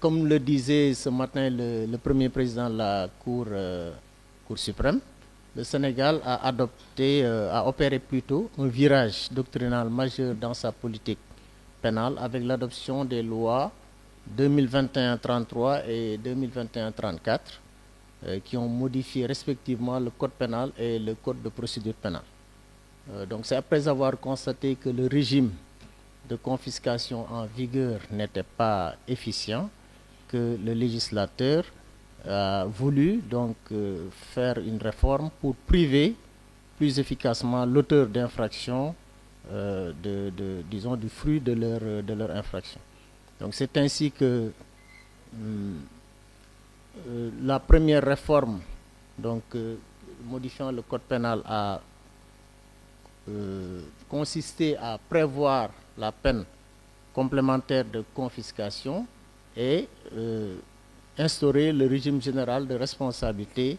Comme le disait ce matin le premier président de la Cour suprême, le Sénégal a opéré plutôt un virage doctrinal majeur dans sa politique pénale avec l'adoption des lois 2021-33 et 2021-34 qui ont modifié respectivement le code pénal et le code de procédure pénale. Donc c'est après avoir constaté que le régime de confiscation en vigueur n'était pas efficient que le législateur a voulu donc faire une réforme pour priver plus efficacement l'auteur d'infraction disons du fruit de leur infraction. Donc c'est ainsi que la première réforme donc modifiant le code pénal a consisté à prévoir la peine complémentaire de confiscation et instaurer le régime général de responsabilité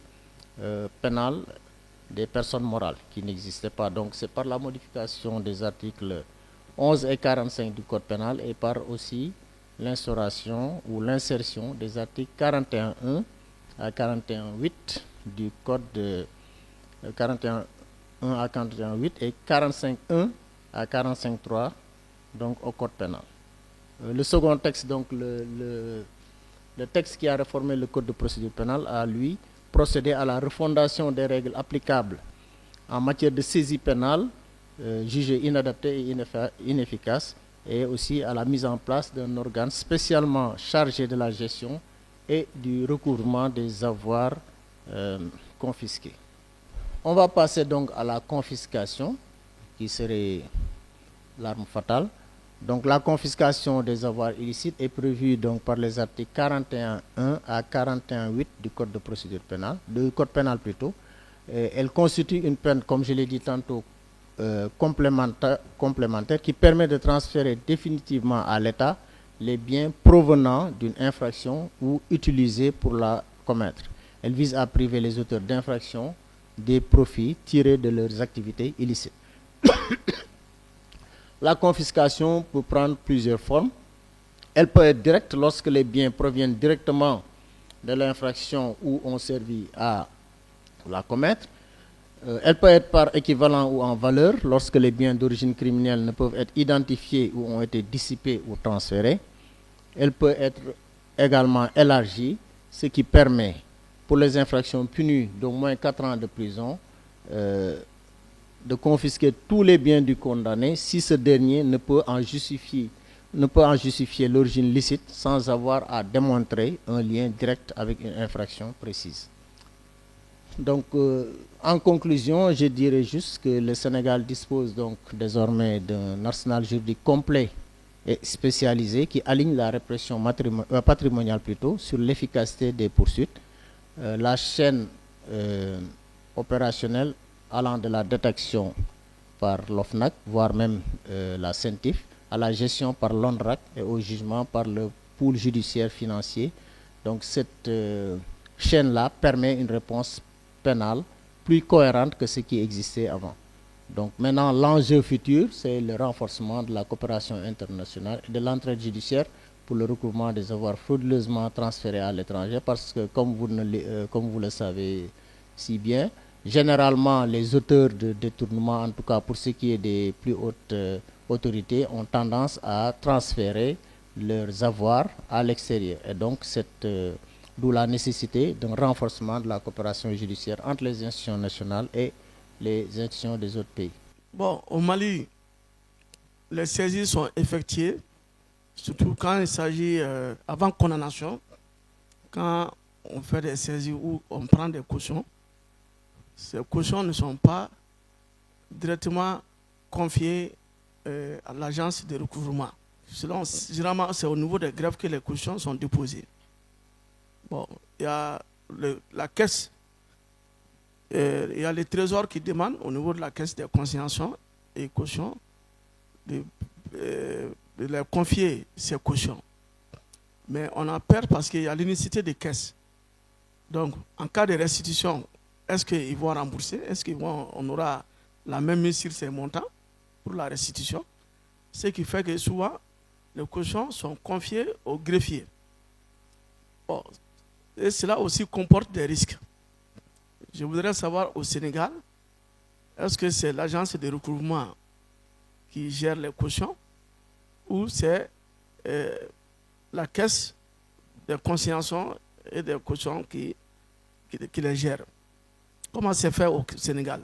pénale des personnes morales qui n'existait pas. Donc c'est par la modification des articles 11 et 45 du code pénal et par aussi l'instauration ou l'insertion des articles 41.1 à 41.8 du code de 41 à 41.8 et 45.1 à 45.3 donc au code pénal. Le second texte, donc le texte qui a réformé le code de procédure pénale, a lui procédé à la refondation des règles applicables en matière de saisie pénale jugée inadaptée et inefficace, et aussi à la mise en place d'un organe spécialement chargé de la gestion et du recouvrement des avoirs confisqués. On va passer donc à la confiscation, qui serait l'arme fatale. Donc la confiscation des avoirs illicites est prévue donc par les articles 41.1 à 41.8 du code de procédure pénale, du code pénal plutôt. Elle constitue une peine, comme je l'ai dit tantôt, complémentaire qui permet de transférer définitivement à l'État les biens provenant d'une infraction ou utilisés pour la commettre. Elle vise à priver les auteurs d'infractions des profits tirés de leurs activités illicites. La confiscation peut prendre plusieurs formes. Elle peut être directe lorsque les biens proviennent directement de l'infraction ou ont servi à la commettre. Elle peut être par équivalent ou en valeur lorsque les biens d'origine criminelle ne peuvent être identifiés ou ont été dissipés ou transférés. Elle peut être également élargie, ce qui permet pour les infractions punies d'au moins 4 ans de prison de confisquer tous les biens du condamné si ce dernier ne peut en justifier l'origine licite sans avoir à démontrer un lien direct avec une infraction précise. Donc, en conclusion, je dirais juste que le Sénégal dispose donc désormais d'un arsenal juridique complet et spécialisé qui aligne la répression patrimoniale plutôt sur l'efficacité des poursuites, la chaîne opérationnelle allant de la détection par l'OFNAC, voire même la CENTIF, à la gestion par l'ONRAC et au jugement par le pool judiciaire financier. Donc cette chaîne-là permet une réponse pénale plus cohérente que ce qui existait avant. Donc maintenant, l'enjeu futur, c'est le renforcement de la coopération internationale et de l'entraide judiciaire pour le recouvrement des avoirs frauduleusement transférés à l'étranger, parce que comme vous le savez si bien, généralement, les auteurs de détournement, en tout cas pour ce qui est des plus hautes autorités, ont tendance à transférer leurs avoirs à l'extérieur. Et donc, d'où la nécessité d'un renforcement de la coopération judiciaire entre les institutions nationales et les institutions des autres pays. Bon, au Mali, les saisies sont effectuées, surtout quand il s'agit avant condamnation, quand on fait des saisies ou on prend des cautions. Ces cautions ne sont pas directement confiées à l'agence de recouvrement. Généralement, c'est au niveau des greffes que les cautions sont déposées. Bon, il y a la caisse, il y a les trésors qui demandent au niveau de la caisse des consignations et cautions de leur confier ces cautions. Mais on a peur parce qu'il y a l'unicité des caisses. Donc, en cas de restitution, est-ce qu'ils vont rembourser? Est-ce qu'on aura la même mise sur ces montants pour la restitution? Ce qui fait que souvent, les cautions sont confiées au greffier. Bon, et cela aussi comporte des risques. Je voudrais savoir au Sénégal, est-ce que c'est l'agence de recouvrement qui gère les cautions ou c'est la caisse de consignation et des cautions qui les gère? Comment c'est fait au Sénégal?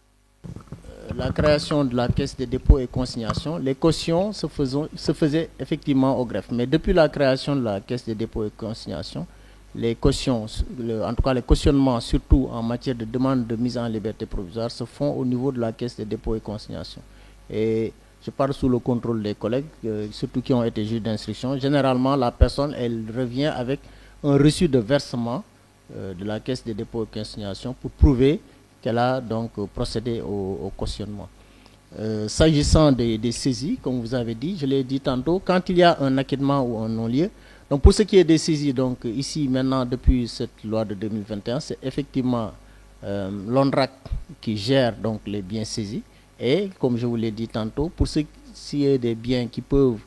La création de la caisse de dépôt et consignation, les cautions se faisaient effectivement au greffe. Mais depuis la création de la caisse de dépôt et consignation, les cautions, en tout cas les cautionnements, surtout en matière de demande de mise en liberté provisoire, se font au niveau de la caisse de dépôt et consignation. Et je parle sous le contrôle des collègues, surtout qui ont été juges d'instruction. Généralement, la personne, elle revient avec un reçu de versement de la caisse de dépôt et consignation pour prouver qu'elle a donc procédé au cautionnement. S'agissant des saisies, comme vous avez dit, je l'ai dit tantôt, quand il y a un acquittement ou un non-lieu, donc pour ce qui est des saisies, donc ici maintenant depuis cette loi de 2021, c'est effectivement l'ONRAC qui gère donc les biens saisis. Et comme je vous l'ai dit tantôt, pour ce qui est des biens qui peuvent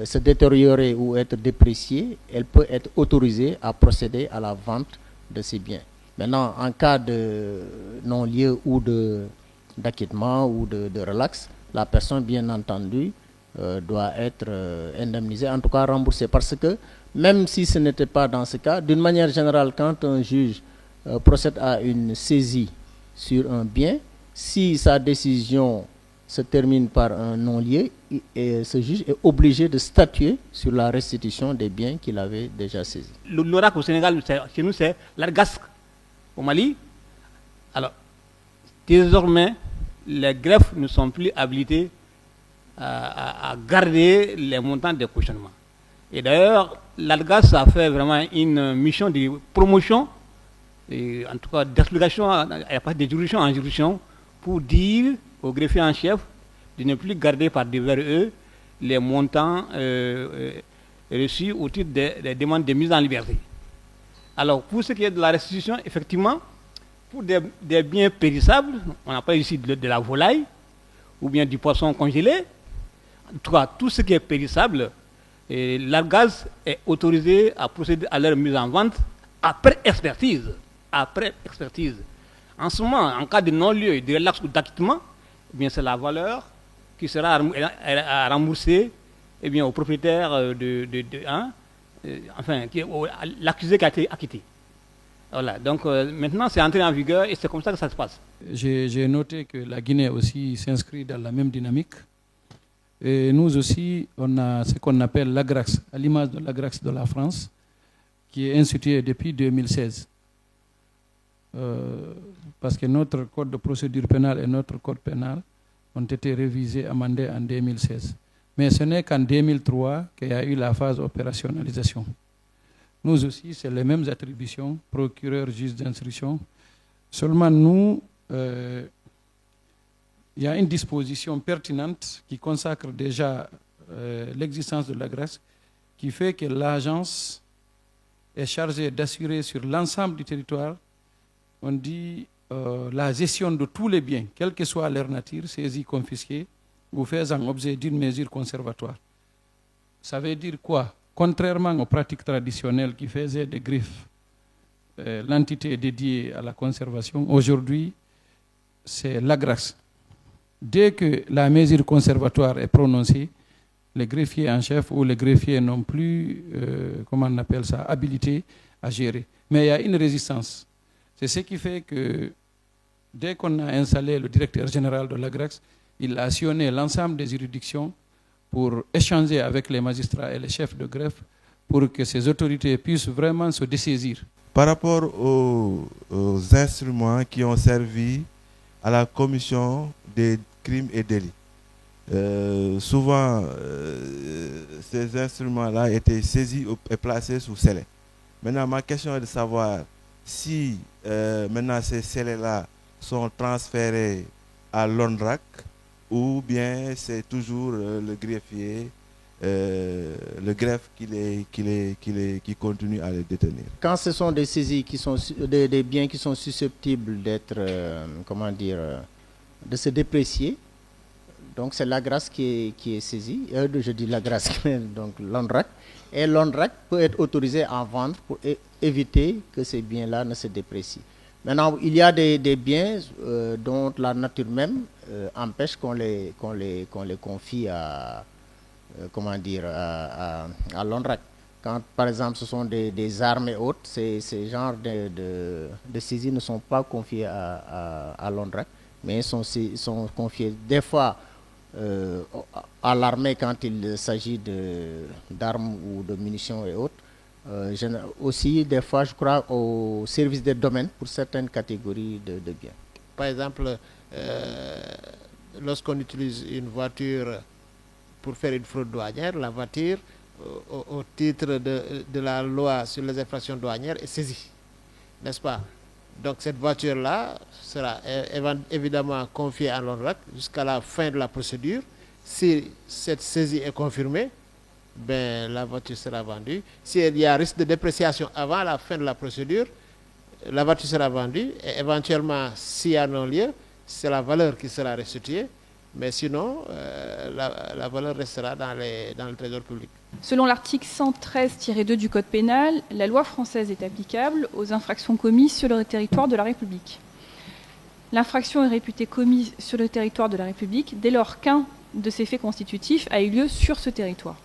se détériorer ou être dépréciés, elle peut être autorisée à procéder à la vente de ces biens. Maintenant, en cas de non-lieu ou d'acquittement ou de relax, la personne, bien entendu, doit être indemnisée, en tout cas remboursée. Parce que même si ce n'était pas dans ce cas, d'une manière générale, quand un juge procède à une saisie sur un bien, si sa décision se termine par un non-lieu, ce juge est obligé de statuer sur la restitution des biens qu'il avait déjà saisis. L'ORAC au Sénégal, chez nous, c'est l'ARGAS. Au Mali, alors, désormais, les greffes ne sont plus habilités à garder les montants des cautionnements. Et d'ailleurs, l'ARGAS a fait vraiment une mission de promotion, et en tout cas d'explication à partir de juridiction en juridiction, pour dire aux greffiers en chef de ne plus garder par devers eux les montants reçus au titre des demandes de mise en liberté. Alors, pour ce qui est de la restitution, effectivement, pour des biens périssables, on appelle ici de la volaille, ou bien du poisson congelé, en tout cas, tout ce qui est périssable, l'ARGAS est autorisé à procéder à leur mise en vente après expertise. Après expertise. En ce moment, en cas de non-lieu, de relax ou d'acquittement, eh bien, c'est la valeur qui sera remboursée eh bien, au propriétaire enfin, l'accusé qui a été acquitté. Voilà, donc maintenant c'est entré en vigueur et c'est comme ça que ça se passe. J'ai noté que la Guinée aussi s'inscrit dans la même dynamique. Et nous aussi, on a ce qu'on appelle l'AGRAX, à l'image de l'AGRAX de la France, qui est institué depuis 2016. Parce que notre code de procédure pénale et notre code pénal ont été révisés, amendés en 2016. Mais ce n'est qu'en 2003 qu'il y a eu la phase opérationnalisation. Nous aussi, c'est les mêmes attributions, procureur, juge d'instruction. Seulement nous, il y a une disposition pertinente qui consacre déjà l'existence de la grâce, qui fait que l'agence est chargée d'assurer sur l'ensemble du territoire, on dit, la gestion de tous les biens, quelle que soit leur nature, saisis, confisqués, ou faisant objet d'une mesure conservatoire. Ça veut dire quoi? Contrairement aux pratiques traditionnelles qui faisaient des griffes l'entité dédiée à la conservation, aujourd'hui, c'est l'AGRAX. Dès que la mesure conservatoire est prononcée, les greffiers en chef ou les greffiers n'ont plus, comment on appelle ça, habilité à gérer. Mais il y a une résistance. C'est ce qui fait que dès qu'on a installé le directeur général de l'AGRAX, il a sillonné l'ensemble des juridictions pour échanger avec les magistrats et les chefs de greffe pour que ces autorités puissent vraiment se dessaisir. Par rapport aux instruments qui ont servi à la commission des crimes et délits, souvent ces instruments-là étaient saisis et placés sous scellé. Maintenant, ma question est de savoir si maintenant ces scellés-là sont transférés à l'ONRAC ou bien c'est toujours le greffier, le greffe qui continue à les détenir. Quand ce sont des saisies qui sont des biens qui sont susceptibles d'être, comment dire, de se déprécier, Donc c'est l'AGRAS qui est saisie, je dis l'AGRAS, donc l'ONRAC, et l'ONRAC peut être autorisé à vendre pour éviter que ces biens-là ne se déprécient. Maintenant, il y a des biens dont la nature même empêche qu'on les confie à, à l'ONRAC. Quand, par exemple, ce sont des armes et autres, ces genres de saisies ne sont pas confiés à l'ONRAC, mais sont confiés des fois à l'armée quand il s'agit d'armes ou de munitions et autres. Aussi, des fois, je crois, au service des domaines pour certaines catégories de biens. Par exemple, lorsqu'on utilise une voiture pour faire une fraude douanière, la voiture, au titre de la loi sur les infractions douanières, est saisie, n'est-ce pas? Donc cette voiture-là sera évidemment confiée à l'ONRAC jusqu'à la fin de la procédure. Si cette saisie est confirmée, ben, la voiture sera vendue. S'il y a risque de dépréciation avant la fin de la procédure, la voiture sera vendue et éventuellement, s'il y a non-lieu, c'est la valeur qui sera restituée. Mais sinon, la valeur restera dans le trésor public. Selon l'article 113-2 du Code pénal, la loi française est applicable aux infractions commises sur le territoire de la République. L'infraction est réputée commise sur le territoire de la République dès lors qu'un de ces faits constitutifs a eu lieu sur ce territoire.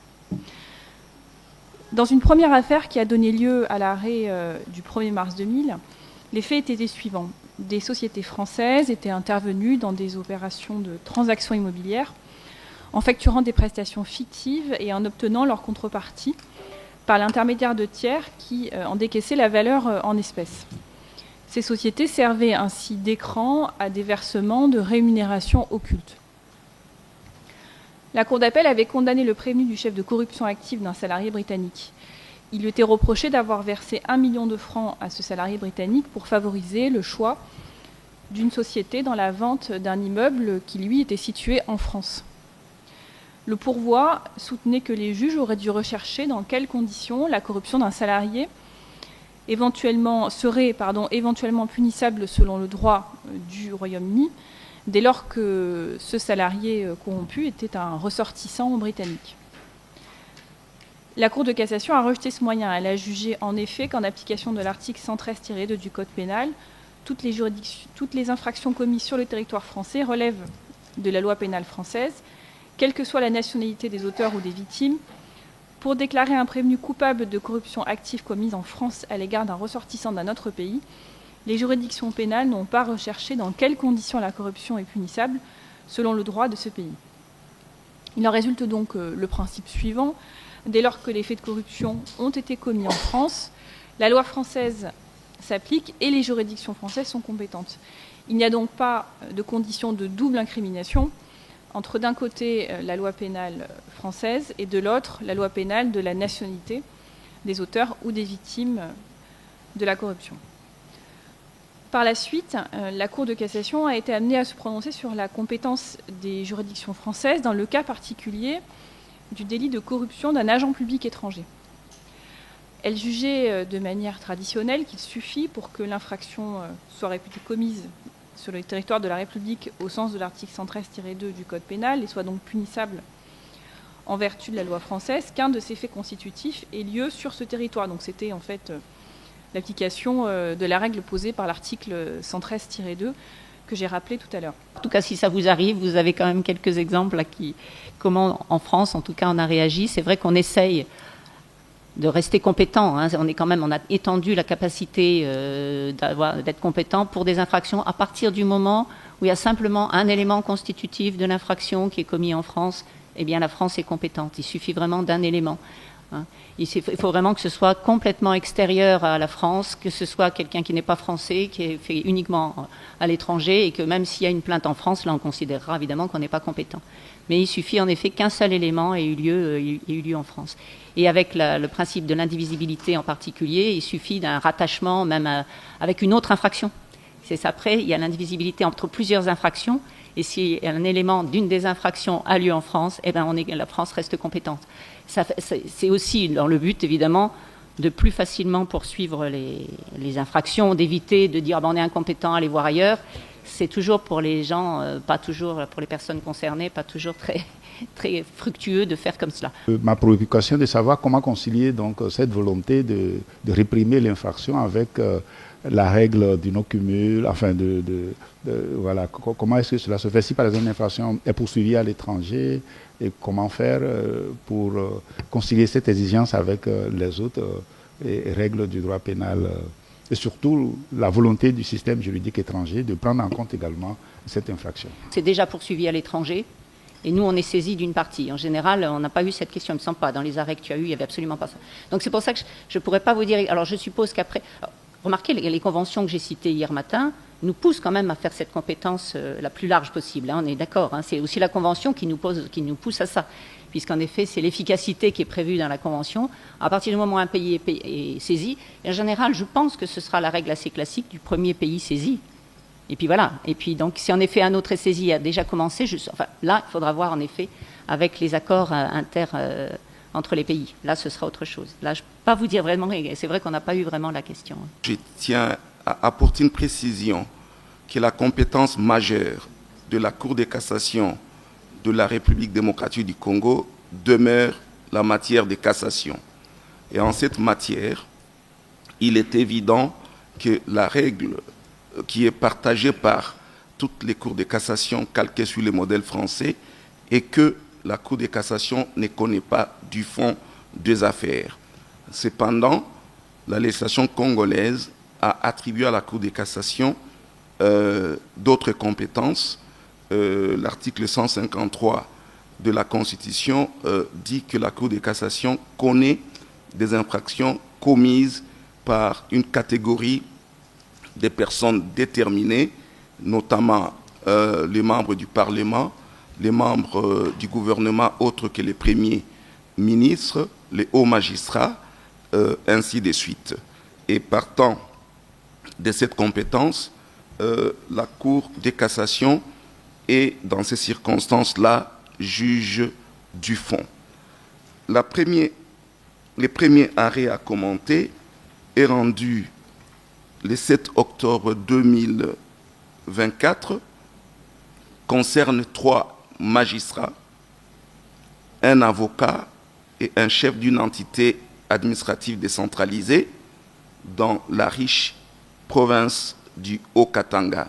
Dans une première affaire qui a donné lieu à l'arrêt du 1er mars 2000, les faits étaient les suivants. Des sociétés françaises étaient intervenues dans des opérations de transactions immobilières en facturant des prestations fictives et en obtenant leur contrepartie par l'intermédiaire de tiers qui en décaissaient la valeur en espèces. Ces sociétés servaient ainsi d'écran à des versements de rémunération occultes. La Cour d'appel avait condamné le prévenu du chef de corruption active d'un salarié britannique. Il lui était reproché d'avoir versé 1 million de francs à ce salarié britannique pour favoriser le choix d'une société dans la vente d'un immeuble qui, lui, était situé en France. Le pourvoi soutenait que les juges auraient dû rechercher dans quelles conditions la corruption d'un salarié serait éventuellement punissable selon le droit du Royaume-Uni, dès lors que ce salarié corrompu était un ressortissant britannique. La Cour de cassation a rejeté ce moyen. Elle a jugé en effet qu'en application de l'article 113-2 du Code pénal, toutes les infractions commises sur le territoire français relèvent de la loi pénale française, quelle que soit la nationalité des auteurs ou des victimes. Pour déclarer un prévenu coupable de corruption active commise en France à l'égard d'un ressortissant d'un autre pays, les juridictions pénales n'ont pas recherché dans quelles conditions la corruption est punissable selon le droit de ce pays. Il en résulte donc le principe suivant. Dès lors que les faits de corruption ont été commis en France, la loi française s'applique et les juridictions françaises sont compétentes. Il n'y a donc pas de condition de double incrimination entre d'un côté la loi pénale française et de l'autre la loi pénale de la nationalité des auteurs ou des victimes de la corruption. Par la suite, la Cour de cassation a été amenée à se prononcer sur la compétence des juridictions françaises dans le cas particulier du délit de corruption d'un agent public étranger. Elle jugeait de manière traditionnelle qu'il suffit pour que l'infraction soit réputée commise sur le territoire de la République au sens de l'article 113-2 du Code pénal et soit donc punissable en vertu de la loi française qu'un de ces faits constitutifs ait lieu sur ce territoire. Donc c'était en fait l'application de la règle posée par l'article 113-2 que j'ai rappelé tout à l'heure. En tout cas, si ça vous arrive, vous avez quand même quelques exemples là, comment en France, en tout cas, on a réagi. C'est vrai qu'on essaye de rester compétent. Hein. On a étendu la capacité d'être compétent pour des infractions à partir du moment où il y a simplement un élément constitutif de l'infraction qui est commis en France. Eh bien, la France est compétente. Il suffit vraiment d'un élément. Hein. Il faut vraiment que ce soit complètement extérieur à la France, que ce soit quelqu'un qui n'est pas français, qui est fait uniquement à l'étranger, et que même s'il y a une plainte en France, là on considérera évidemment qu'on n'est pas compétent. Mais il suffit en effet qu'un seul élément ait eu lieu en France. Et avec le principe de l'indivisibilité en particulier, il suffit d'un rattachement même avec une autre infraction. C'est après, il y a l'indivisibilité entre plusieurs infractions, et si un élément d'une des infractions a lieu en France, eh ben la France reste compétente. C'est aussi dans le but, évidemment, de plus facilement poursuivre les infractions, d'éviter de dire on est incompétent, allez voir ailleurs. c'est toujours pour les gens, pas toujours pour les personnes concernées, pas toujours très, très fructueux de faire comme cela. Ma préoccupation est de savoir comment concilier donc cette volonté de réprimer l'infraction avec la règle du non-cumul, enfin voilà, comment est-ce que cela se fait si par exemple l'infraction est poursuivie à l'étranger et comment faire pour concilier cette exigence avec les autres règles du droit pénal et surtout la volonté du système juridique étranger de prendre en compte également cette infraction. C'est déjà poursuivi à l'étranger et nous on est saisi d'une partie. En général, on n'a pas eu cette question, il ne me semble pas. Dans les arrêts que tu as eus, il n'y avait absolument pas ça. Donc c'est pour ça que je ne pourrais pas vous dire... Alors je suppose qu'après... Remarquez, les conventions que j'ai citées hier matin nous poussent quand même à faire cette compétence la plus large possible. Hein, on est d'accord. Hein, c'est aussi la convention qui nous pousse à ça. Puisqu'en effet, c'est l'efficacité qui est prévue dans la convention. À partir du moment où un pays est saisi, en général, je pense que ce sera la règle assez classique du premier pays saisi. Et puis voilà. Et puis donc, si en effet un autre est saisi a déjà commencé, là, il faudra voir en effet avec les accords entre les pays. Là, ce sera autre chose. Là, je ne peux pas vous dire vraiment, c'est vrai qu'on n'a pas eu vraiment la question. Je tiens à apporter une précision que la compétence majeure de la Cour de cassation de la République démocratique du Congo demeure la matière de cassation. Et en cette matière, il est évident que la règle qui est partagée par toutes les cours de cassation calquées sur le modèle français est que la Cour de cassation ne connaît pas du fond des affaires. Cependant, la législation congolaise a attribué à la Cour de cassation d'autres compétences. L'article 153 de la Constitution dit que la Cour de cassation connaît des infractions commises par une catégorie de personnes déterminées, notamment les membres du Parlement, les membres du gouvernement autres que les premiers ministres, les hauts magistrats, ainsi de suite. Et partant de cette compétence, la Cour de cassation est, dans ces circonstances-là, juge du fond. Le premier arrêt à commenter est rendu le 7 octobre 2024, concerne 3 magistrats, un avocat et un chef d'une entité administrative décentralisée dans la riche province du Haut-Katanga.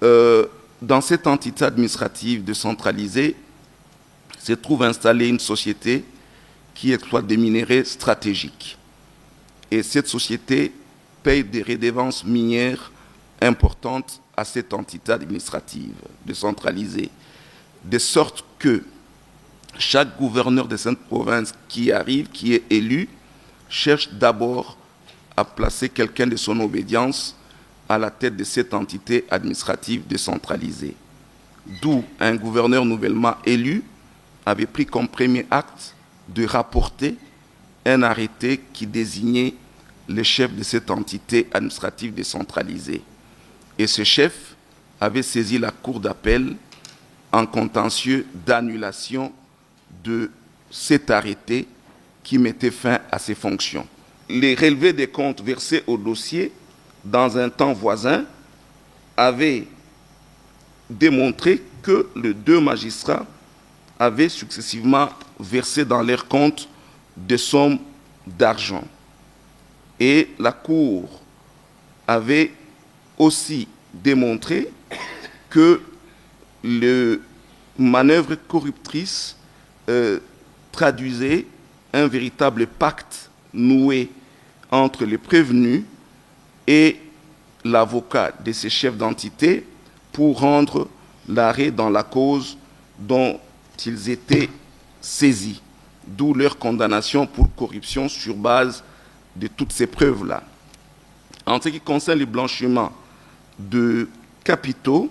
Dans cette entité administrative décentralisée se trouve installée une société qui exploite des minerais stratégiques. Et cette société paye des redevances minières importantes à cette entité administrative décentralisée, de sorte que chaque gouverneur de cette province qui arrive, qui est élu, cherche d'abord à placer quelqu'un de son obédience à la tête de cette entité administrative décentralisée. D'où un gouverneur nouvellement élu avait pris comme premier acte de rapporter un arrêté qui désignait le chef de cette entité administrative décentralisée. Et ce chef avait saisi la cour d'appel en contentieux d'annulation de cet arrêté qui mettait fin à ses fonctions. Les relevés des comptes versés au dossier dans un temps voisin avaient démontré que les 2 magistrats avaient successivement versé dans leurs comptes des sommes d'argent. Et la Cour avait aussi démontré que les manœuvres corruptrices traduisaient un véritable pacte noué entre les prévenus et l'avocat de ces chefs d'entité pour rendre l'arrêt dans la cause dont ils étaient saisis, d'où leur condamnation pour corruption sur base de toutes ces preuves-là. En ce qui concerne le blanchiment de capitaux,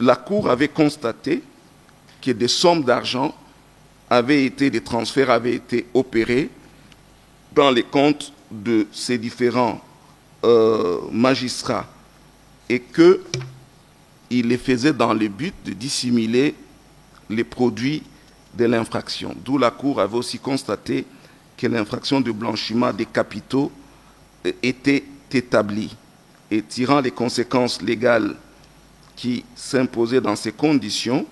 la Cour avait constaté que des sommes d'argent des transferts avaient été opérés dans les comptes de ces différents magistrats et qu'ils les faisaient dans le but de dissimuler les produits de l'infraction. D'où la Cour avait aussi constaté que l'infraction de blanchiment des capitaux était établie. et tirant les conséquences légales qui s'imposaient dans ces conditions,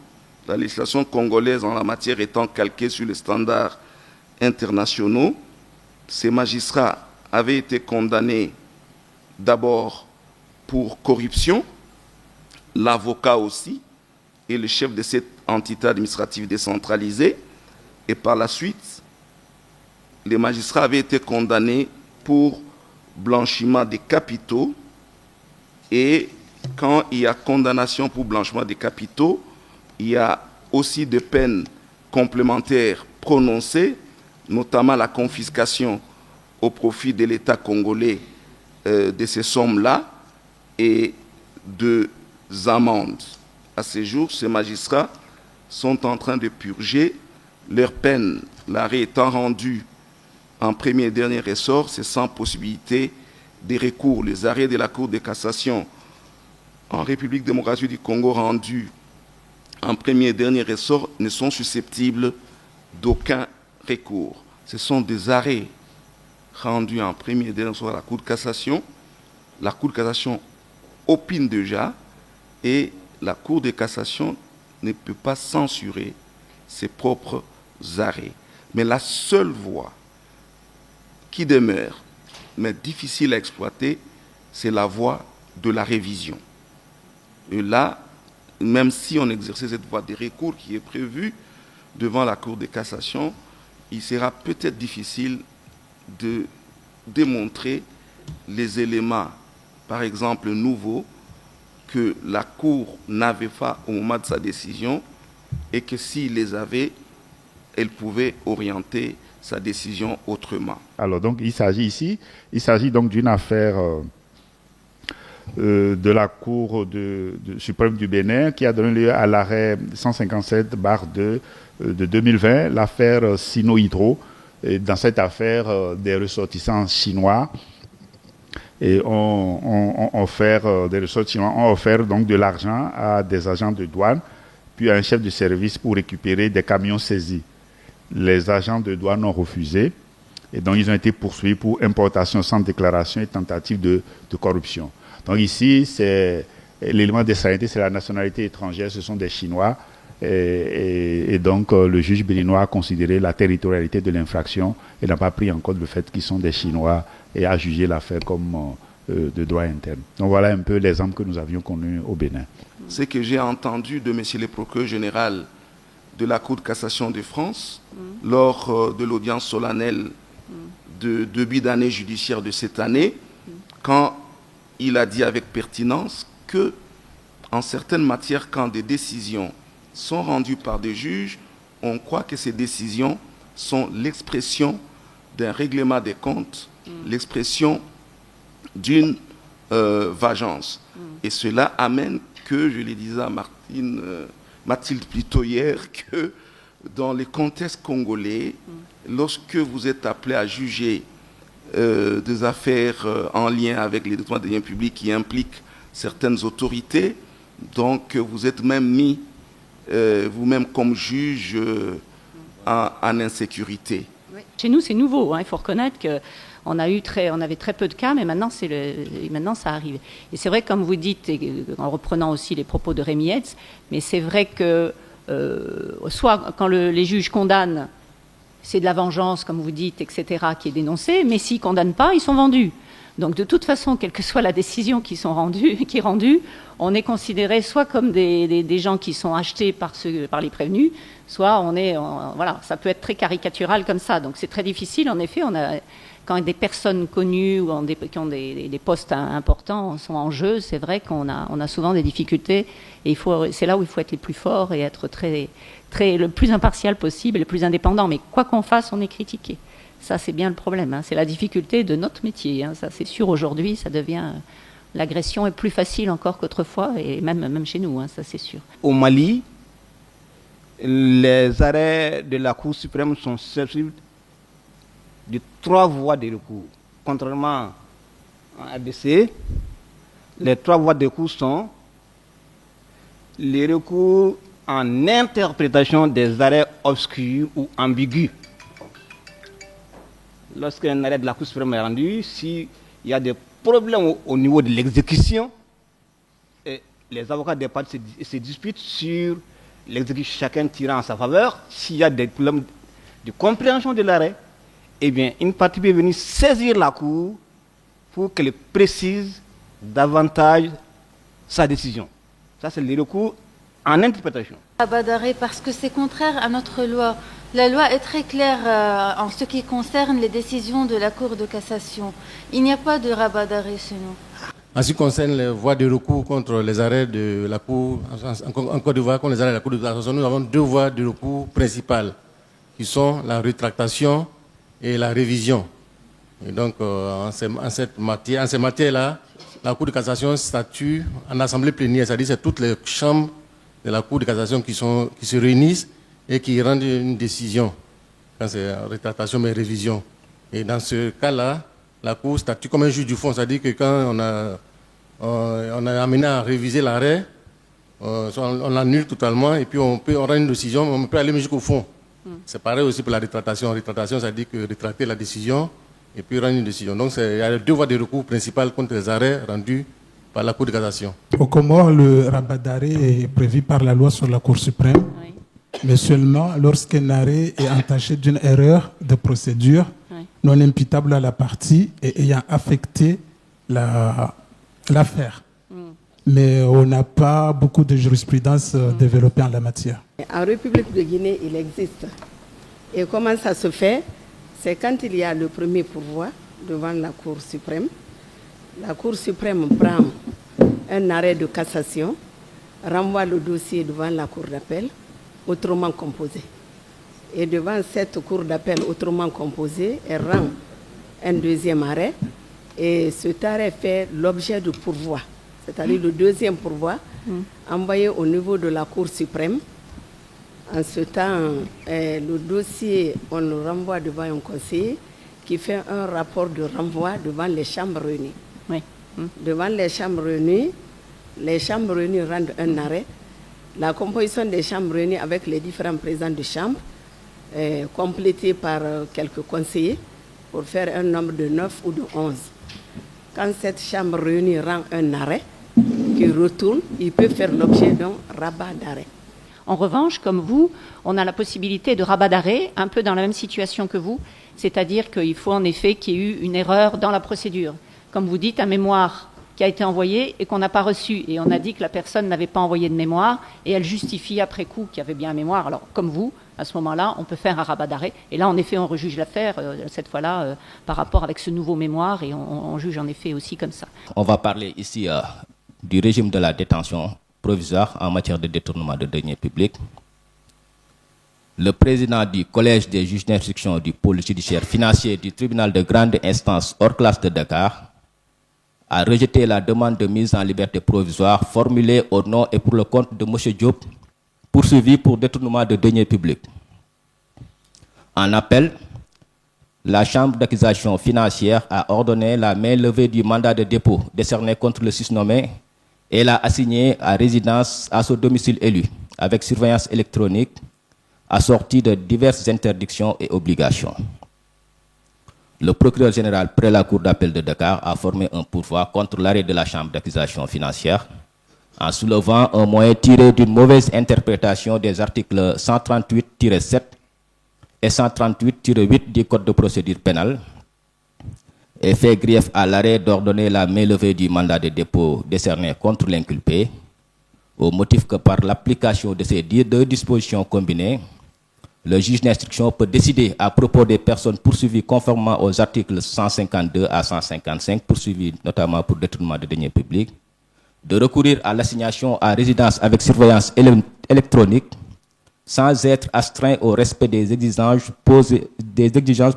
la législation congolaise en la matière étant calquée sur les standards internationaux, ces magistrats avaient été condamnés d'abord pour corruption, l'avocat aussi, et le chef de cette entité administrative décentralisée, et par la suite, les magistrats avaient été condamnés pour blanchiment des capitaux, et quand il y a condamnation pour blanchiment des capitaux, il y a aussi des peines complémentaires prononcées, notamment la confiscation au profit de l'État congolais de ces sommes-là et de amendes. À ce jour, ces magistrats sont en train de purger leur peine. L'arrêt étant rendu en premier et dernier ressort, c'est sans possibilité de recours. Les arrêts de la Cour de cassation en République démocratique du Congo rendus en premier et dernier ressort ne sont susceptibles d'aucun recours. Ce sont des arrêts rendus en premier et dernier ressort à la Cour de cassation. La Cour de cassation opine déjà et la Cour de cassation ne peut pas censurer ses propres arrêts. Mais la seule voie qui demeure, mais difficile à exploiter, c'est la voie de la révision. Et là, même si on exerçait cette voie de recours qui est prévue devant la Cour de cassation, il sera peut-être difficile de démontrer les éléments, par exemple, nouveaux, que la Cour n'avait pas au moment de sa décision et que s'il les avait, elle pouvait orienter sa décision autrement. Alors donc il s'agit donc d'une affaire de la Cour suprême du Bénin qui a donné lieu à l'arrêt 157/2 de 2020, l'affaire Sino-Hydro. Et dans cette affaire, des ressortissants chinois ont offert donc de l'argent à des agents de douane, puis à un chef de service pour récupérer des camions saisis. Les agents de douane ont refusé et donc ils ont été poursuivis pour importation sans déclaration et tentative de corruption. Donc ici, c'est l'élément d'extraordinaire, c'est la nationalité étrangère, ce sont des Chinois et donc le juge béninois a considéré la territorialité de l'infraction et n'a pas pris en compte le fait qu'ils sont des Chinois et a jugé l'affaire comme de droit interne. Donc voilà un peu l'exemple que nous avions connu au Bénin. Ce que j'ai entendu de M. le procureur général de la Cour de cassation de France lors de l'audience solennelle de début d'année judiciaire de cette année, quand il a dit avec pertinence que, en certaines matières, quand des décisions sont rendues par des juges, on croit que ces décisions sont l'expression d'un règlement des comptes, l'expression d'une vengeance. Et cela amène que, je le disais à Mathilde plutôt hier, que dans les contextes congolais, lorsque vous êtes appelé à juger des affaires en lien avec les détournements des biens publics qui impliquent certaines autorités, donc vous êtes même mis vous-même comme juge en insécurité. Oui. Chez nous, c'est nouveau. Il faut reconnaître qu'on avait très peu de cas, mais maintenant, maintenant ça arrive. Et c'est vrai, comme vous dites, en reprenant aussi les propos de Rémi Hetz, mais c'est vrai que soit quand les juges condamnent, c'est de la vengeance, comme vous dites, etc., qui est dénoncée, mais s'ils ne condamnent pas, ils sont vendus. Donc de toute façon, quelle que soit la décision qui est rendue, on est considéré soit comme des gens qui sont achetés par les prévenus, soit voilà, ça peut être très caricatural comme ça. Donc c'est très difficile, en effet, quand des personnes connues ou qui ont des postes importants sont en jeu, c'est vrai qu'on a souvent des difficultés, et c'est là où il faut être les plus forts et être le plus impartial possible et le plus indépendant. Mais quoi qu'on fasse, on est critiqué. Ça, c'est bien le problème. C'est la difficulté de notre métier. Ça, c'est sûr, aujourd'hui, ça devient... L'agression est plus facile encore qu'autrefois, et même chez nous, ça, c'est sûr. Au Mali, les arrêts de la Cour suprême sont susceptibles de 3 voies de recours. Contrairement à RDC, les 3 voies de recours sont les recours en interprétation des arrêts obscurs ou ambigus. Lorsqu'un arrêt de la Cour suprême est rendu, s'il y a des problème au niveau de l'exécution. Et les avocats des parties se disputent sur l'exécution, chacun tirant en sa faveur. S'il y a des problèmes de compréhension de l'arrêt, eh bien, une partie peut venir saisir la Cour pour qu'elle précise davantage sa décision. Ça, c'est le recours en interprétation. Rabat d'arrêt parce que c'est contraire à notre loi. La loi est très claire en ce qui concerne les décisions de la Cour de cassation. Il n'y a pas de rabat d'arrêt chez nous. En ce qui concerne les voies de recours contre les arrêts de la Cour, en Côte d'Ivoire, contre les arrêts de la Cour de cassation, nous avons deux voies de recours principales, qui sont la rétractation et la révision. Et donc, en ces matières-là, la Cour de cassation statue en assemblée plénière, c'est-à-dire c'est toutes les chambres de la Cour de cassation qui se réunissent et qui rendent une décision, quand c'est rétractation mais révision. Et dans ce cas-là, la Cour statue comme un juge du fond, c'est-à-dire que quand on a amené à réviser l'arrêt, on l'annule totalement et puis on rend une décision, on peut aller jusqu'au fond. C'est pareil aussi pour la rétractation. Rétractation, c'est-à-dire que rétracter la décision et puis rendre une décision. Donc, il y a deux voies de recours principales contre les arrêts rendus par la Cour de cassation. Au Comore, le rabat d'arrêt est prévu par la loi sur la Cour suprême, mais seulement lorsqu'un arrêt est entaché d'une erreur de procédure non imputable à la partie et ayant affecté l'affaire. Mais on n'a pas beaucoup de jurisprudence développée en la matière. En République de Guinée, il existe. Et comment ça se fait? C'est quand il y a le premier pourvoi devant la Cour suprême. La Cour suprême prend un arrêt de cassation, renvoie le dossier devant la Cour d'appel, autrement composée. Et devant cette Cour d'appel autrement composée, elle rend un deuxième arrêt. Et cet arrêt fait l'objet de pourvoi, c'est-à-dire le deuxième pourvoi, envoyé au niveau de la Cour suprême. En ce temps, le dossier, on le renvoie devant un conseiller qui fait un rapport de renvoi devant les chambres réunies. Devant les chambres réunies rendent un arrêt. La composition des chambres réunies avec les différents présidents de chambre, complétée par quelques conseillers pour faire un nombre de 9 ou de 11. Quand cette chambre réunie rend un arrêt qui retourne, il peut faire l'objet d'un rabat d'arrêt. En revanche, comme vous, on a la possibilité de rabat d'arrêt, un peu dans la même situation que vous, c'est-à-dire qu'il faut en effet qu'il y ait eu une erreur dans la procédure. Comme vous dites, un mémoire qui a été envoyé et qu'on n'a pas reçu. Et on a dit que la personne n'avait pas envoyé de mémoire et elle justifie après coup qu'il y avait bien un mémoire. Alors, comme vous, à ce moment-là, on peut faire un rabat d'arrêt. Et là, en effet, on rejuge l'affaire, cette fois-là, par rapport avec ce nouveau mémoire et on juge en effet aussi comme ça. On va parler ici du régime de la détention provisoire en matière de détournement de deniers publics. Le président du Collège des juges d'instruction du pôle judiciaire financier du tribunal de grande instance hors classe de Dakar a rejeté la demande de mise en liberté provisoire formulée au nom et pour le compte de M. Diop, poursuivi pour détournement de deniers publics. En appel, la Chambre d'accusation financière a ordonné la mainlevée du mandat de dépôt décerné contre le susnommé et l'a assigné à résidence à son domicile élu, avec surveillance électronique, assortie de diverses interdictions et obligations. Le procureur général près la Cour d'appel de Dakar a formé un pourvoi contre l'arrêt de la Chambre d'accusation financière en soulevant un moyen tiré d'une mauvaise interprétation des articles 138-7 et 138-8 du Code de procédure pénale et fait grief à l'arrêt d'ordonner la mainlevée du mandat de dépôt décerné contre l'inculpé au motif que par l'application de ces deux dispositions combinées, le juge d'instruction peut décider à propos des personnes poursuivies conformément aux articles 152 à 155, poursuivies notamment pour détournement de deniers publics, de recourir à l'assignation à résidence avec surveillance électronique sans être astreint au respect des exigences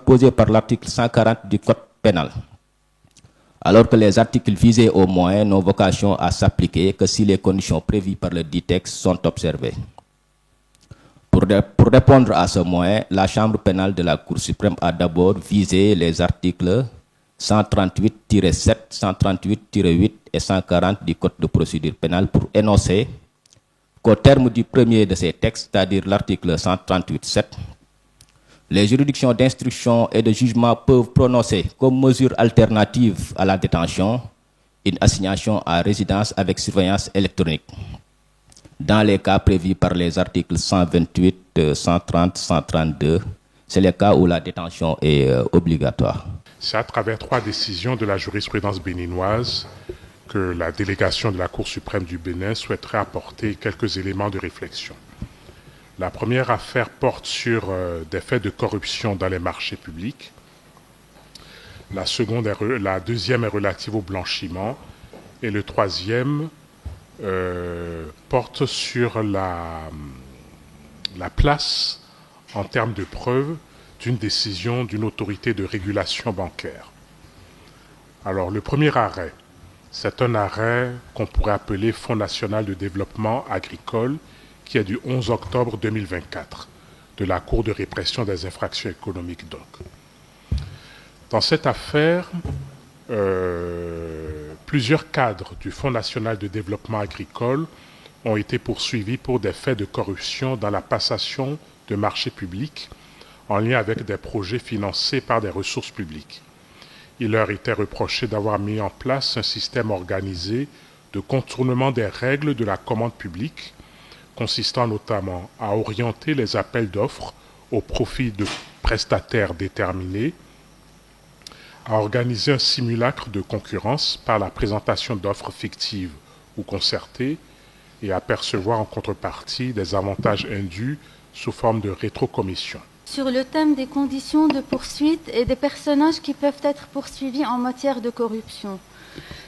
posées par l'article 140 du Code pénal, alors que les articles visés au moins n'ont vocation à s'appliquer que si les conditions prévues par le dit texte sont observées. Pour répondre à ce moyen, la Chambre pénale de la Cour suprême a d'abord visé les articles 138-7, 138-8 et 140 du Code de procédure pénale pour énoncer qu'au terme du premier de ces textes, c'est-à-dire l'article 138-7, Les juridictions d'instruction et de jugement peuvent prononcer comme mesure alternative à la détention une assignation à résidence avec surveillance électronique, dans les cas prévus par les articles 128, 130, 132. C'est les cas où la détention est obligatoire. C'est à travers 3 décisions de la jurisprudence béninoise que la délégation de la Cour suprême du Bénin souhaiterait apporter quelques éléments de réflexion. La première affaire porte sur des faits de corruption dans les marchés publics. La deuxième est relative au blanchiment. Et le troisième porte sur la place, en termes de preuve, d'une décision d'une autorité de régulation bancaire. Alors, le premier arrêt, c'est un arrêt qu'on pourrait appeler Fonds national de développement agricole, qui est du 11 octobre 2024, de la Cour de répression des infractions économiques, donc. Dans cette affaire, plusieurs cadres du Fonds national de développement agricole ont été poursuivis pour des faits de corruption dans la passation de marchés publics en lien avec des projets financés par des ressources publiques. Il leur était reproché d'avoir mis en place un système organisé de contournement des règles de la commande publique, consistant notamment à orienter les appels d'offres au profit de prestataires déterminés, à organiser un simulacre de concurrence par la présentation d'offres fictives ou concertées et à percevoir en contrepartie des avantages indus sous forme de rétrocommission. Sur le thème des conditions de poursuite et des personnages qui peuvent être poursuivis en matière de corruption.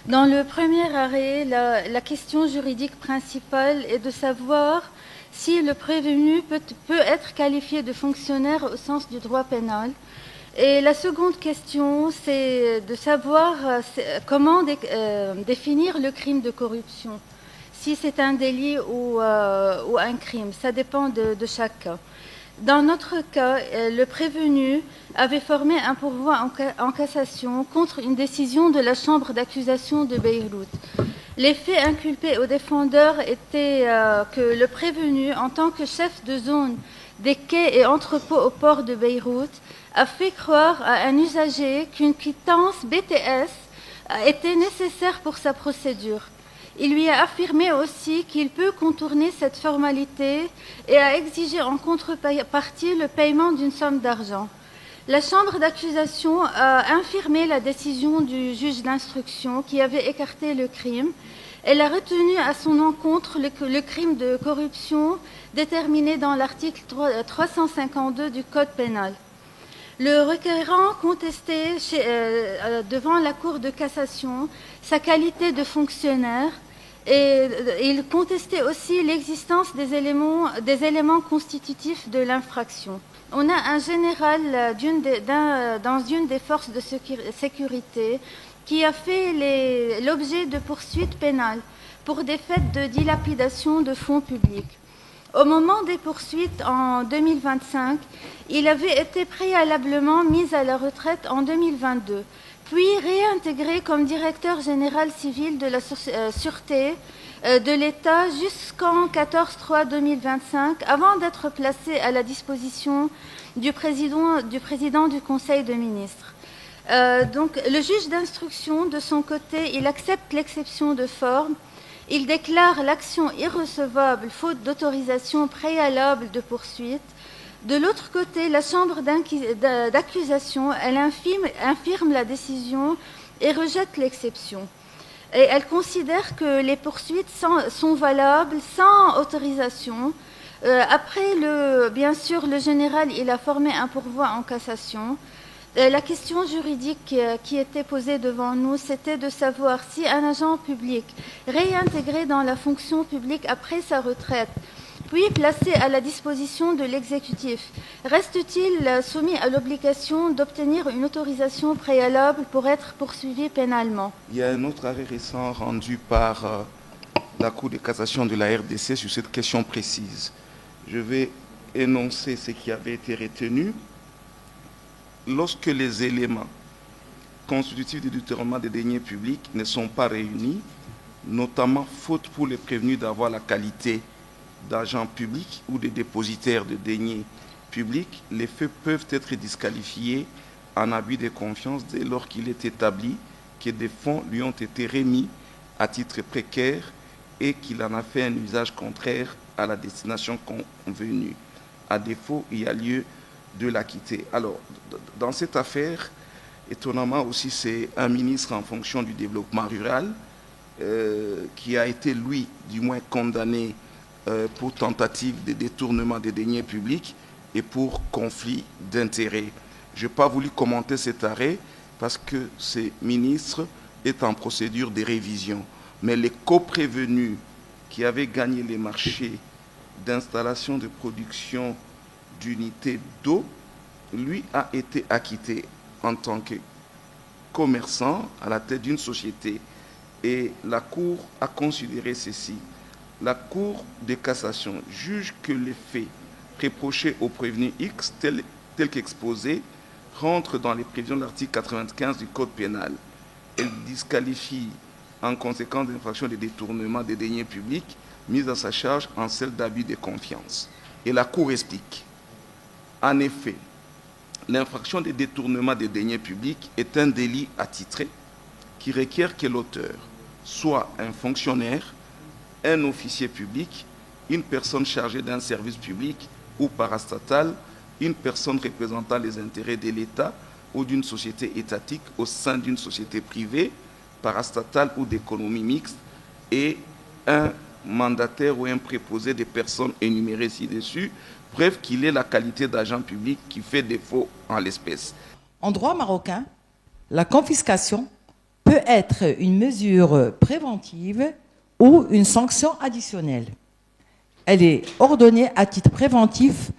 Dans le premier arrêt, la question juridique principale est de savoir si le prévenu peut être qualifié de fonctionnaire au sens du droit pénal. Et la seconde question, c'est de savoir comment définir le crime de corruption. Si c'est un délit ou un crime, ça dépend de chaque cas. Dans notre cas, le prévenu avait formé un pourvoi en cassation contre une décision de la chambre d'accusation de Beyrouth. Les faits inculpés au défendeur étaient que le prévenu, en tant que chef de zone des quais et entrepôts au port de Beyrouth, a fait croire à un usager qu'une quittance BTS était nécessaire pour sa procédure. Il lui a affirmé aussi qu'il peut contourner cette formalité et a exigé en contrepartie le paiement d'une somme d'argent. La chambre d'accusation a infirmé la décision du juge d'instruction qui avait écarté le crime. Elle a retenu à son encontre le crime de corruption déterminé dans l'article 352 du Code pénal. Le requérant contestait devant la Cour de cassation sa qualité de fonctionnaire et il contestait aussi l'existence des éléments constitutifs de l'infraction. On a un général dans une des forces de sécurité qui a fait l'objet de poursuites pénales pour des faits de dilapidation de fonds publics. Au moment des poursuites en 2025, il avait été préalablement mis à la retraite en 2022, puis réintégré comme directeur général civil de la Sûreté de l'État jusqu'en 14/3/2025, avant d'être placé à la disposition du président du Conseil de ministres. Donc, le juge d'instruction, de son côté, il accepte l'exception de forme. Il déclare l'action irrecevable faute d'autorisation préalable de poursuite. De l'autre côté, la chambre d'accusation, elle infirme la décision et rejette l'exception. Et elle considère que les poursuites sont valables sans autorisation. Après, bien sûr, le général, il a formé un pourvoi en cassation. La question juridique qui était posée devant nous, c'était de savoir si un agent public réintégré dans la fonction publique après sa retraite, puis placé à la disposition de l'exécutif, reste-t-il soumis à l'obligation d'obtenir une autorisation préalable pour être poursuivi pénalement? Il y a un autre arrêt récent rendu par la Cour de cassation de la RDC sur cette question précise. Je vais énoncer ce qui avait été retenu. Lorsque les éléments constitutifs du détournement des deniers publics ne sont pas réunis, notamment faute pour les prévenus d'avoir la qualité d'agents publics ou de dépositaires de deniers public, les faits peuvent être disqualifiés en abus de confiance dès lors qu'il est établi que des fonds lui ont été remis à titre précaire et qu'il en a fait un usage contraire à la destination convenue. À défaut, il y a lieu de l'acquitter. Alors, dans cette affaire, étonnamment aussi, c'est un ministre en fonction du développement rural qui a été, lui, du moins condamné pour tentative de détournement des deniers publics et pour conflit d'intérêts. Je n'ai pas voulu commenter cet arrêt parce que ce ministre est en procédure de révision. Mais les coprévenus qui avaient gagné les marchés d'installation de production d'unités d'eau, lui a été acquitté en tant que commerçant à la tête d'une société. Et la Cour a considéré ceci. La Cour de cassation juge que les faits reprochés au prévenu X, tel qu'exposé, rentrent dans les prévisions de l'article 95 du Code pénal. Elle disqualifie en conséquence d'infraction de détournement des deniers publics mise à sa charge en celle d'abus de confiance. Et la Cour explique. En effet, l'infraction de détournement des deniers publics est un délit attitré qui requiert que l'auteur soit un fonctionnaire, un officier public, une personne chargée d'un service public ou parastatal, une personne représentant les intérêts de l'État ou d'une société étatique au sein d'une société privée, parastatale ou d'économie mixte, et un mandataire ou un préposé des personnes énumérées ci-dessus, bref, qu'il ait la qualité d'agent public qui fait défaut en l'espèce. En droit marocain, la confiscation peut être une mesure préventive ou une sanction additionnelle. Elle est ordonnée à titre préventif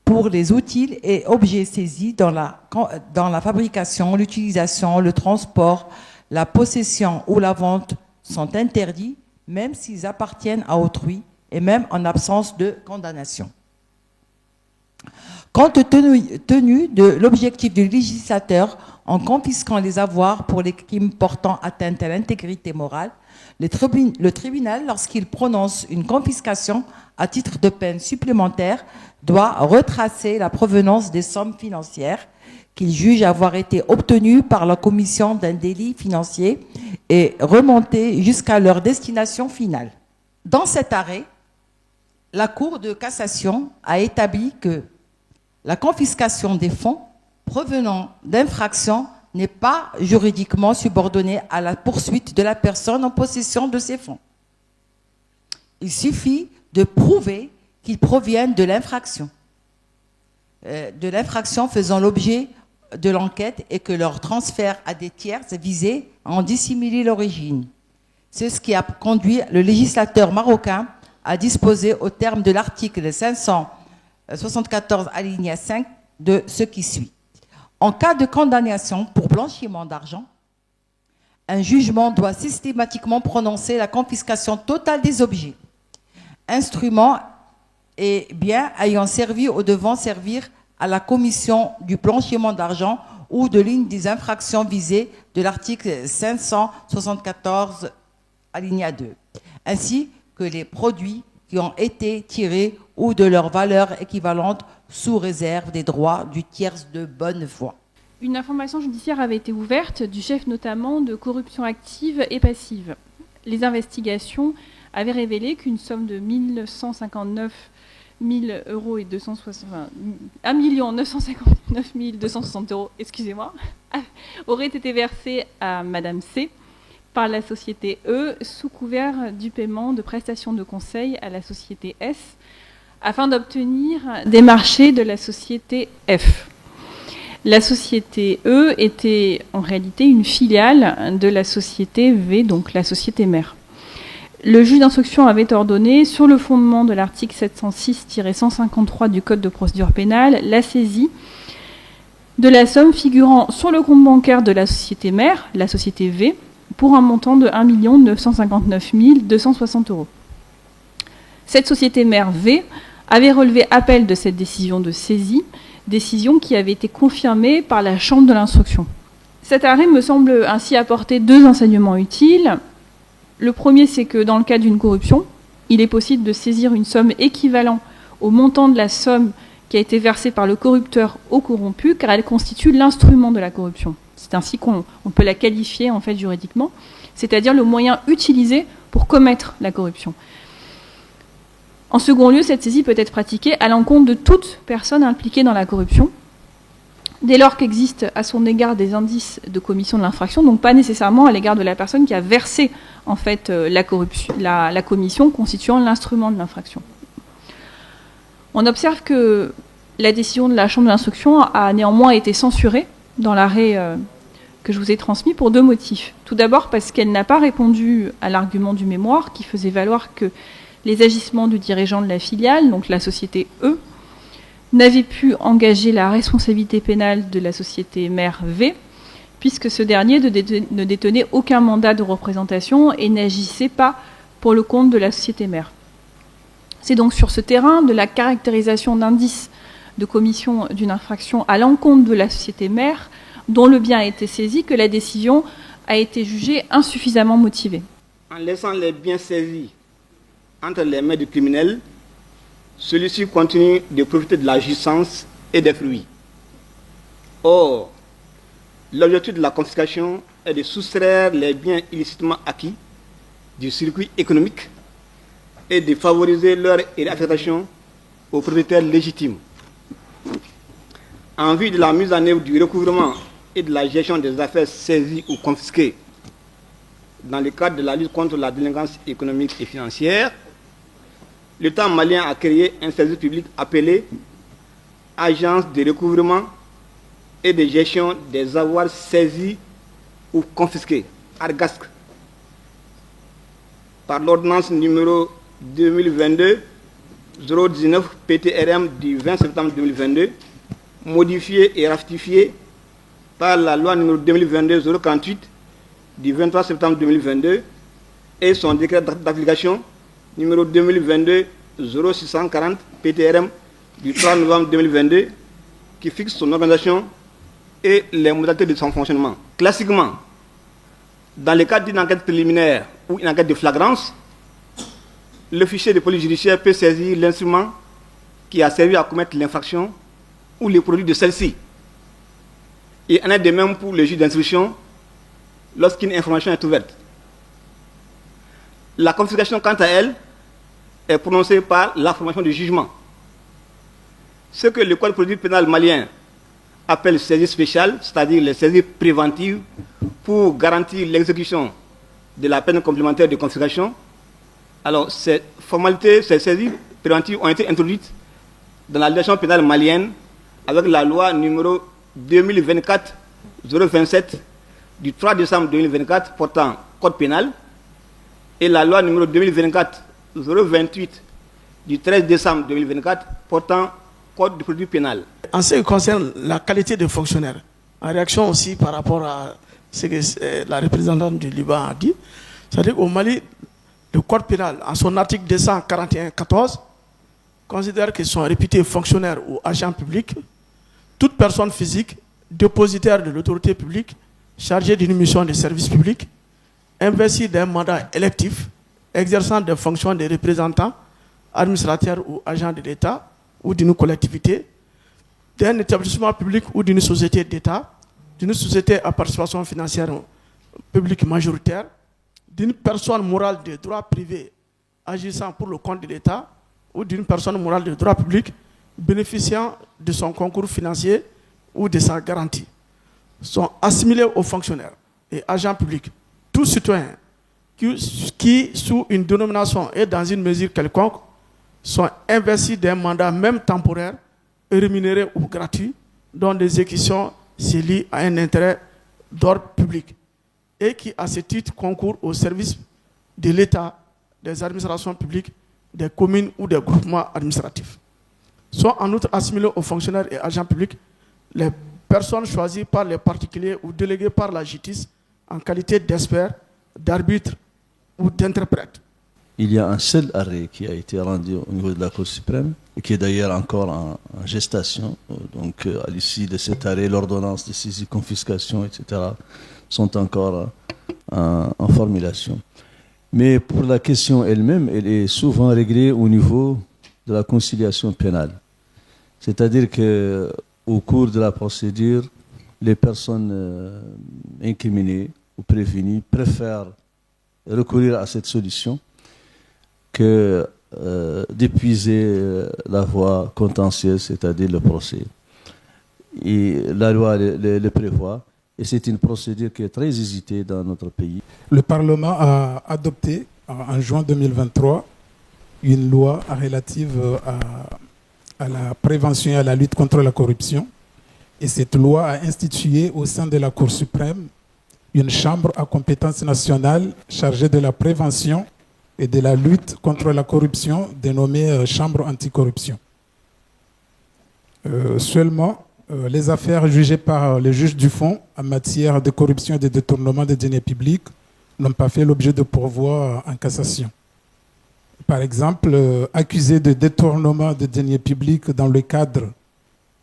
pour les outils et objets saisis dans la fabrication, l'utilisation, le transport, la possession ou la vente sont interdits, même s'ils appartiennent à autrui et même en absence de condamnation. Compte tenu de l'objectif du législateur en confisquant les avoirs pour les crimes portant atteinte à l'intégrité morale, le tribunal, lorsqu'il prononce une confiscation à titre de peine supplémentaire, doit retracer la provenance des sommes financières qu'il juge avoir été obtenues par la commission d'un délit financier et remonter jusqu'à leur destination finale. Dans cet arrêt, la Cour de cassation a établi que la confiscation des fonds provenant d'infractions n'est pas juridiquement subordonnée à la poursuite de la personne en possession de ces fonds. Il suffit de prouver qu'ils proviennent de l'infraction faisant l'objet de l'enquête et que leur transfert à des tiers visait à en dissimuler l'origine. C'est ce qui a conduit le législateur marocain à disposer au terme de l'article 574 alinéa 5 de ce qui suit. En cas de condamnation pour blanchiment d'argent, un jugement doit systématiquement prononcer la confiscation totale des objets, instruments et biens ayant servi ou devant servir à la commission du blanchiment d'argent ou de l'une des infractions visées de l'article 574 alinéa 2, ainsi que les produits qui ont été tirés ou de leur valeur équivalente sous réserve des droits du tiers de bonne foi. Une information judiciaire avait été ouverte du chef notamment de corruption active et passive. Les investigations avaient révélé qu'une somme de 1 959 260 euros, excusez-moi, aurait été versée à Madame C par la société E sous couvert du paiement de prestations de conseil à la société S afin d'obtenir des marchés de la société F. La société E était en réalité une filiale de la société V, donc la société mère. Le juge d'instruction avait ordonné, sur le fondement de l'article 706-153 du Code de procédure pénale, la saisie de la somme figurant sur le compte bancaire de la société mère, la société V, pour un montant de 1 959 260 euros. Cette société mère V avait relevé appel de cette décision de saisie, décision qui avait été confirmée par la Chambre de l'instruction. Cet arrêt me semble ainsi apporter deux enseignements utiles. Le premier, c'est que dans le cas d'une corruption, il est possible de saisir une somme équivalente au montant de la somme qui a été versée par le corrupteur au corrompu, car elle constitue l'instrument de la corruption. C'est ainsi qu'on peut la qualifier en fait juridiquement, c'est-à-dire le moyen utilisé pour commettre la corruption. En second lieu, cette saisie peut être pratiquée à l'encontre de toute personne impliquée dans la corruption, dès lors qu'existent à son égard des indices de commission de l'infraction, donc pas nécessairement à l'égard de la personne qui a versé en fait la commission constituant l'instrument de l'infraction. On observe que la décision de la Chambre d'instruction a néanmoins été censurée dans l'arrêt que je vous ai transmis pour 2 motifs. Tout d'abord parce qu'elle n'a pas répondu à l'argument du mémoire qui faisait valoir que les agissements du dirigeant de la filiale, donc la société E, n'avaient pu engager la responsabilité pénale de la société mère V, puisque ce dernier ne détenait aucun mandat de représentation et n'agissait pas pour le compte de la société mère. C'est donc sur ce terrain de la caractérisation d'indices de commission d'une infraction à l'encontre de la société mère dont le bien a été saisi que la décision a été jugée insuffisamment motivée. En laissant les biens saisis entre les mains du criminel, celui-ci continue de profiter de la jouissance et des fruits. Or, l'objectif de la confiscation est de soustraire les biens illicitement acquis du circuit économique et de favoriser leur réaffectation aux propriétaires légitimes. En vue de la mise en œuvre du recouvrement et de la gestion des affaires saisies ou confisquées dans le cadre de la lutte contre la délinquance économique et financière, l'État malien a créé un service public appelé Agence de recouvrement et de gestion des avoirs saisis ou confisqués, ARGASC, par l'ordonnance numéro 2022-019 PTRM du 20 septembre 2022, modifiée et ratifiée par la loi numéro 2022-048 du 23 septembre 2022 et son décret d'application numéro 2022-0640 PTRM du 3 novembre 2022 qui fixe son organisation et les modalités de son fonctionnement. Classiquement, dans le cadre d'une enquête préliminaire ou une enquête de flagrance, le fichier de police judiciaire peut saisir l'instrument qui a servi à commettre l'infraction ou les produits de celle-ci. Et en est de même pour le juge d'instruction lorsqu'une information est ouverte. La confiscation, quant à elle, est prononcée par la formation du jugement. Ce que le Code de procédure pénale malien appelle saisie spéciale, c'est-à-dire les saisies préventives pour garantir l'exécution de la peine complémentaire de confiscation. Alors, ces formalités, ces saisies préventives ont été introduites dans la législation pénale malienne avec la loi numéro 2024-027 du 3 décembre 2024 portant code pénal et la loi numéro 2024-028 du 13 décembre 2024 portant code de procédure pénale. En ce qui concerne la qualité des fonctionnaires, en réaction aussi par rapport à ce que la représentante du Liban a dit, c'est-à-dire qu'au Mali, le code pénal, en son article 241-14, considère qu'ils sont réputés fonctionnaires ou agents publics, toute personne physique, dépositaire de l'autorité publique, chargée d'une mission de service public, investie d'un mandat électif, exerçant des fonctions de représentants, administrateurs ou agents de l'État ou d'une collectivité, d'un établissement public ou d'une société d'État, d'une société à participation financière publique majoritaire, d'une personne morale de droit privé agissant pour le compte de l'État ou d'une personne morale de droit public bénéficiant de son concours financier ou de sa garantie, sont assimilés aux fonctionnaires et agents publics. Tout citoyen qui, sous une dénomination et dans une mesure quelconque, sont investis d'un mandat même temporaire, rémunéré ou gratuit, dont des exécutions se lient à un intérêt d'ordre public et qui, à ce titre, concourent au service de l'État, des administrations publiques, des communes ou des groupements administratifs. Sont en outre assimilés aux fonctionnaires et agents publics les personnes choisies par les particuliers ou déléguées par la justice en qualité d'experts, d'arbitres ou d'interprètes. Il y a un seul arrêt qui a été rendu au niveau de la Cour suprême et qui est d'ailleurs encore en gestation. Donc à l'issue de cet arrêt, l'ordonnance de saisie, confiscation, etc. sont encore en formulation. Mais pour la question elle-même, elle est souvent réglée au niveau de la conciliation pénale. C'est-à-dire qu'au cours de la procédure, les personnes incriminées ou prévenues préfèrent recourir à cette solution que d'épuiser la voie contentieuse, c'est-à-dire le procès. Et la loi le prévoit, et c'est une procédure qui est très hésitée dans notre pays. Le Parlement a adopté en juin 2023 une loi relative à la prévention et à la lutte contre la corruption. Et cette loi a institué au sein de la Cour suprême une chambre à compétence nationale chargée de la prévention et de la lutte contre la corruption, dénommée Chambre anticorruption. Seulement, les affaires jugées par les juges du fond en matière de corruption et de détournement des deniers publics n'ont pas fait l'objet de pourvoi en cassation. Par exemple, accusés de détournement des deniers publics dans le cadre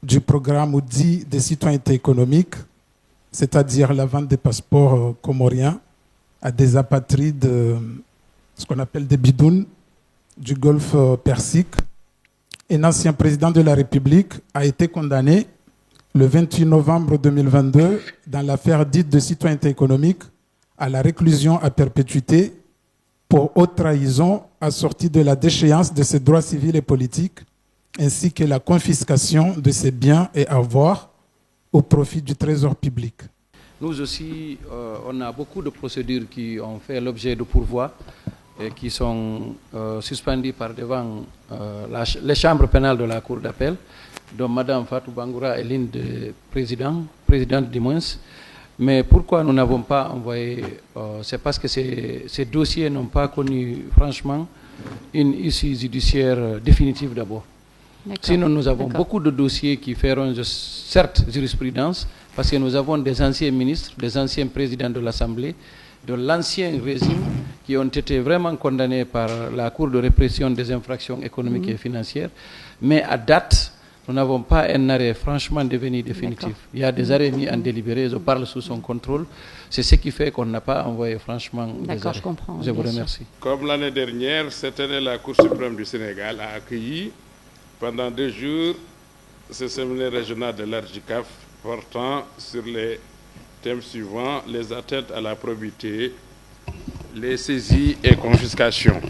du programme dit de citoyenneté économique, c'est-à-dire la vente des passeports comoriens à des apatrides, ce qu'on appelle des bidounes du Golfe Persique. Un ancien président de la République a été condamné le 28 novembre 2022 dans l'affaire dite de citoyenneté économique à la réclusion à perpétuité pour haute trahison assortie de la déchéance de ses droits civils et politiques, ainsi que la confiscation de ses biens et avoirs au profit du trésor public. Nous aussi, on a beaucoup de procédures qui ont fait l'objet de pourvoi et qui sont suspendues par devant les chambres pénales de la Cour d'appel, dont Mme Fatou Bangoura est l'une des présidentes du moins. Mais pourquoi nous n'avons pas envoyé, c'est parce que ces dossiers n'ont pas connu, franchement, une issue judiciaire définitive d'abord. Sinon, nous avons beaucoup de dossiers qui feront, certes, jurisprudence, parce que nous avons des anciens ministres, des anciens présidents de l'Assemblée, de l'ancien régime, qui ont été vraiment condamnés par la Cour de répression des infractions économiques et financières. Mais à date, nous n'avons pas un arrêt franchement devenu définitif. Il y a des arrêts mis en délibéré, je parle sous son contrôle. C'est ce qui fait qu'on n'a pas envoyé franchement des arrêts. Je comprends. Je vous remercie. Comme l'année dernière, cette année, la Cour suprême du Sénégal a accueilli pendant 2 jours ce séminaire régional de l'ARJICAF portant sur les thèmes suivants: les atteintes à la probité, les saisies et confiscations.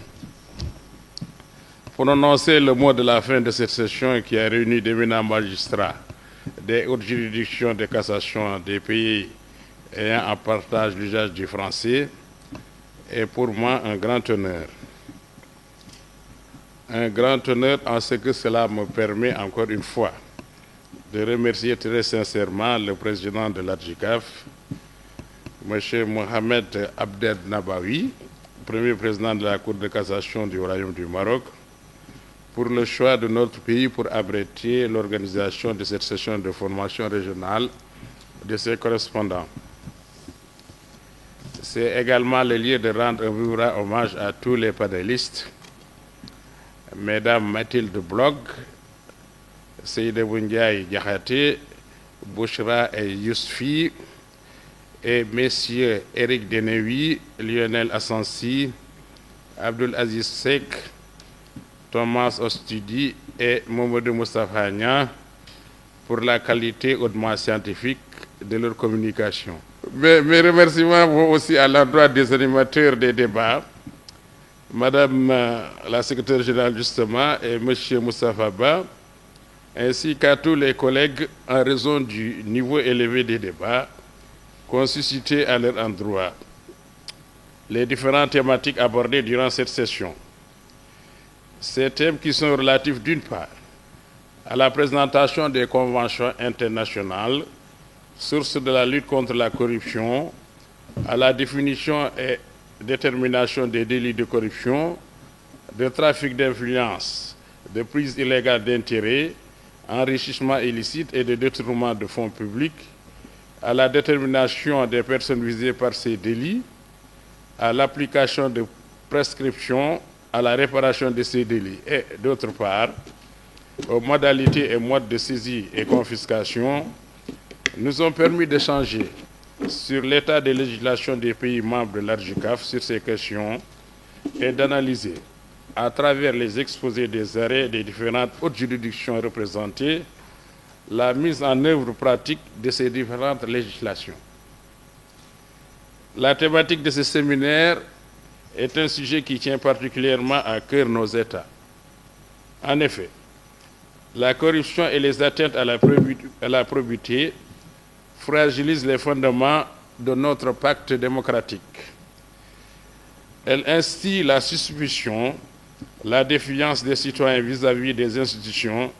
Pour annoncer le mot de la fin de cette session qui a réuni d'éminents magistrats des hautes juridictions de cassation des pays ayant en partage l'usage du français, est pour moi un grand honneur. Un grand honneur en ce que cela me permet encore une fois de remercier très sincèrement le président de l'ARJICAF, M. Mohamed Abdel Nabawi, premier président de la Cour de cassation du Royaume du Maroc, pour le choix de notre pays pour abriter l'organisation de cette session de formation régionale de ses correspondants. C'est également le lieu de rendre un vibrant hommage à tous les panélistes, Mesdames Mathilde Blog, Seydou Ndiaye Diakhaté, Bouchra et Yousfi, et Messieurs Eric Denewi, Lionel Assensi, Abdul Aziz Sek, Thomas Ostudi et Momodou Moustapha Nia pour la qualité hautement scientifique de leur communication. Mes remerciements vont aussi à l'endroit des animateurs des débats, Madame la secrétaire générale justement et Monsieur Moustapha Ba, ainsi qu'à tous les collègues en raison du niveau élevé des débats qu'ont suscité à leur endroit les différentes thématiques abordées durant cette session. Ces thèmes qui sont relatifs d'une part à la présentation des conventions internationales, sources de la lutte contre la corruption, à la définition et détermination des délits de corruption, de trafic d'influence, de prise illégale d'intérêts, enrichissement illicite et de détournement de fonds publics, à la détermination des personnes visées par ces délits, à l'application de prescriptions, à la réparation de ces délits et, d'autre part, aux modalités et modes de saisie et confiscation, nous ont permis d'échanger sur l'état des législations des pays membres de l'ARJICAF sur ces questions et d'analyser à travers les exposés des arrêts des différentes hautes juridictions représentées, la mise en œuvre pratique de ces différentes législations. La thématique de ce séminaire est un sujet qui tient particulièrement à cœur nos États. En effet, la corruption et les atteintes à la probité fragilisent les fondements de notre pacte démocratique. Elle instille la suspicion, la défiance des citoyens vis-à-vis des institutions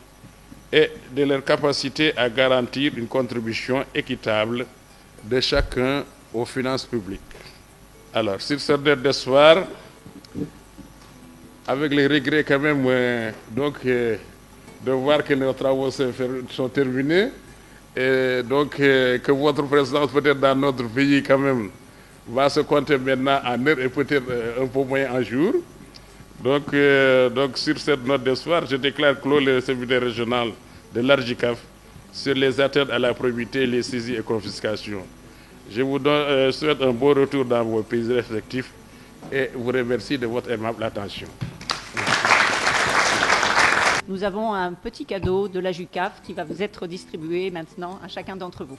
et de leur capacité à garantir une contribution équitable de chacun aux finances publiques. Alors, sur ce dernier de soir, avec les regrets quand même de voir que nos travaux sont terminés, et donc que votre présence peut-être dans notre pays quand même va se compter maintenant en heures et peut-être un peu moins en jours. Donc sur cette note d'espoir, je déclare clos le séminaire régional de l'ARJICAF sur les atteintes à la probité, les saisies et confiscations. Je vous souhaite un bon retour dans vos pays respectifs et vous remercie de votre aimable attention. Nous avons un petit cadeau de la JUCAF qui va vous être distribué maintenant à chacun d'entre vous.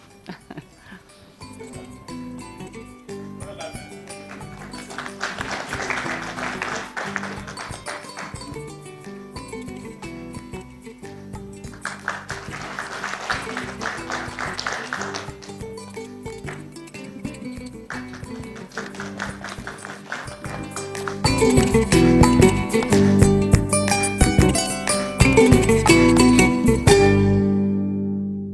Thank you.